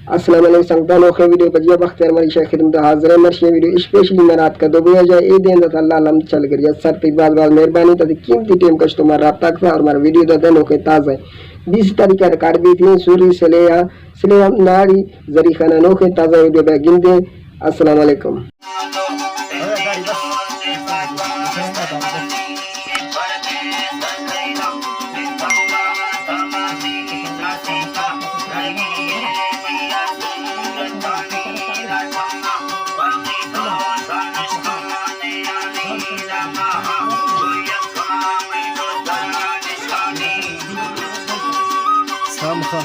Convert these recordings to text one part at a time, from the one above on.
अस्सलाम वालेकुम संगतान ओखे वीडियो कजिया बख्तियार मरी शेख खिदमत हाजिर है मर्शी वीडियो स्पेशली मैं रात का 2 बजे ए दिन दा अल्लाह अलम चल गया सर पे बात मेहरबानी तद कीमती टाइम कश तुम्हारा राब्ता का और हमारा वीडियो दा दिन ओके ताज़ा है 20 तारीख का रिकॉर्ड भी थी सूरी से नारी जरी खाना नोखे ताज़ा वीडियो बैगिन दे। अस्सलाम वालेकुम। Samha.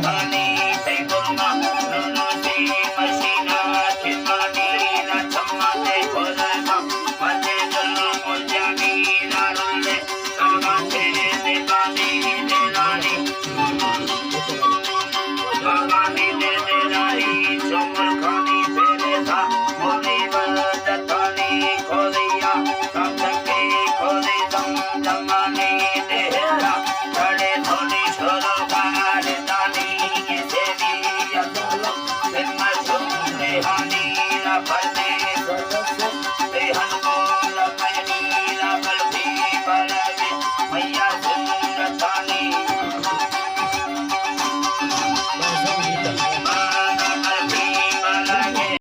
Money.